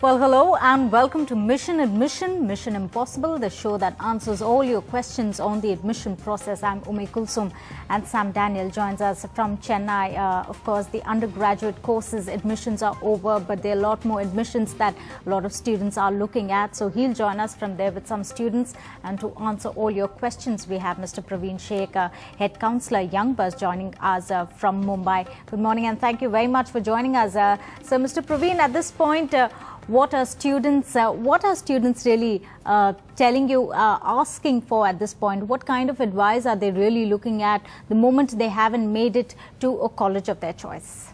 Well, hello and welcome to Mission Admission, Mission Impossible, the show that answers all your questions on the admission process. I'm Umi Kulsum and Sam Daniel joins us from Chennai. Of course, the undergraduate courses admissions are over, but there are a lot more admissions that a lot of students are looking at. So he'll join us from there with some students. And to answer all your questions, we have Mr. Praveen Sheikh, Head Counsellor, Young Buzz, joining us from Mumbai. Good morning and thank you very much for joining us. So, Mr. Praveen, at this point, what are students really telling you, asking for at this point? What kind of advice are they really looking at the moment they haven't made it to a college of their choice?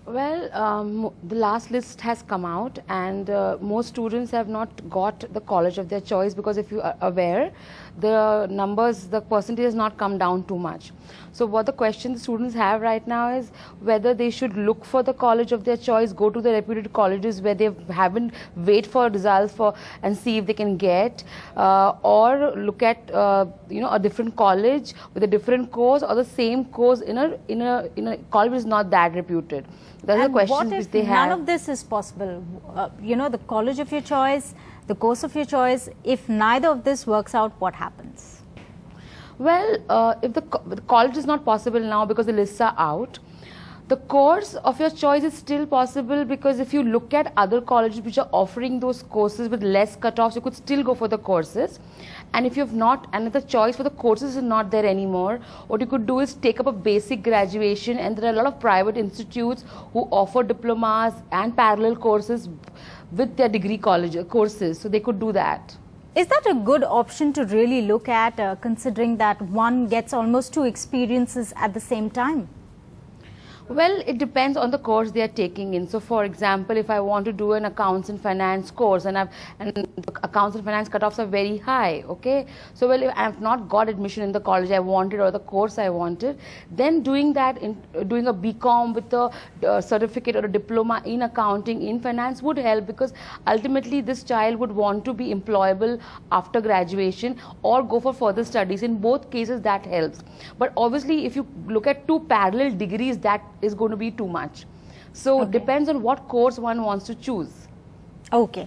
Well, the last list has come out and most students have not got the college of their choice because if you are aware, the numbers, the percentage has not come down too much. So what the question the students have right now is whether they should look for the college of their choice, go to the reputed colleges where they haven't wait for results for and see if they can get, or look at a different college with a different course or the same course in a college which is not that reputed. That's the question which they have. None of this is possible? The college of your choice, the course of your choice, if neither of this works out, what happens? Well, if the college is not possible now because the lists are out, the course of your choice is still possible because if you look at other colleges which are offering those courses with less cutoffs, you could still go for the courses. And if you have not, and the choice for the courses is not there anymore, what you could do is take up a basic graduation, and there are a lot of private institutes who offer diplomas and parallel courses with their degree college courses, so they could do that. Is that a good option to really look at, considering that one gets almost two experiences at the same time? Well, it depends on the course they are taking in. So, for example, if I want to do an accounts and finance course and accounts and finance cutoffs are very high, okay? So, well, if I have not got admission in the college I wanted or the course I wanted, then doing that, doing a BCom with a certificate or a diploma in accounting, in finance would help because ultimately this child would want to be employable after graduation or go for further studies. In both cases, that helps. But obviously, if you look at two parallel degrees, that is going to be too much. So it depends on what course one wants to choose. Okay.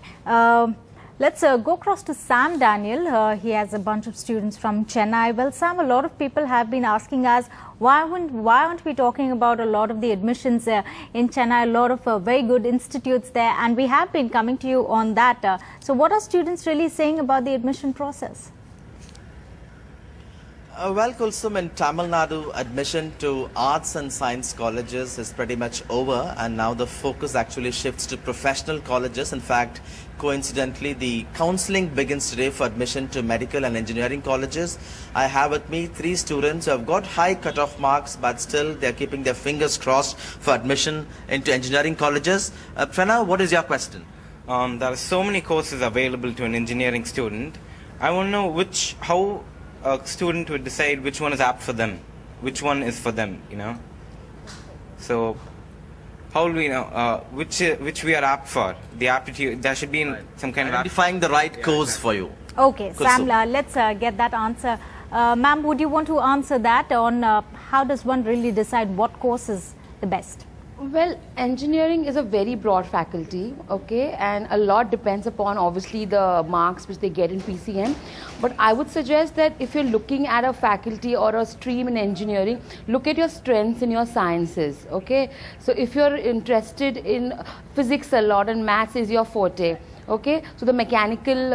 Let's go across to Sam Daniel. He has a bunch of students from Chennai. Well, Sam, a lot of people have been asking us, why aren't we talking about a lot of the admissions in Chennai, a lot of very good institutes there, and we have been coming to you on that. So what are students really saying about the admission process? Well, Kulsum, in Tamil Nadu, admission to arts and science colleges is pretty much over, and now the focus actually shifts to professional colleges. In fact, coincidentally, the counseling begins today for admission to medical and engineering colleges. I have with me 3 students who have got high cutoff marks, but still they're keeping their fingers crossed for admission into engineering colleges. Pranav, what is your question? There are so many courses available to an engineering student. I want to know how a student would decide which one is apt for them, which one is for them, So, how will we know which we are apt for? The aptitude, there should be some kind of identifying the right course for you. Okay, Sam, let's get that answer. Ma'am, would you want to answer that on how does one really decide what course is the best? Well, engineering is a very broad faculty, okay, and a lot depends upon obviously the marks which they get in PCM. But I would suggest that if you're looking at a faculty or a stream in engineering, look at your strengths in your sciences, okay. So if you're interested in physics a lot and maths is your forte, okay, so the mechanical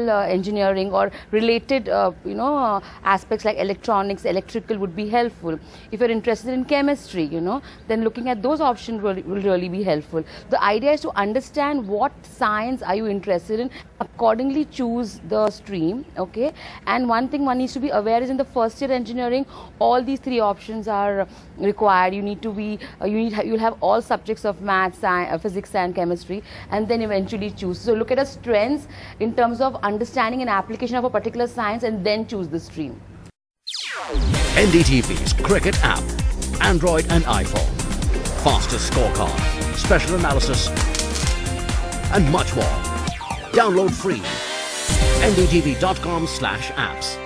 engineering or related aspects like electronics, electrical would be helpful. If you're interested in chemistry, then looking at those options will really be helpful. The idea is to understand what science are you interested in, accordingly choose the stream, okay. And one thing one needs to be aware is in the first year engineering, all these 3 options are required. You need to be you'll have all subjects of maths, physics and chemistry, and then eventually choose. So look at a strengths in terms of understanding and application of a particular science and then choose the stream. NDTV's cricket app, Android and iPhone, fastest scorecard, special analysis and much more. Download free. ndtv.com/apps.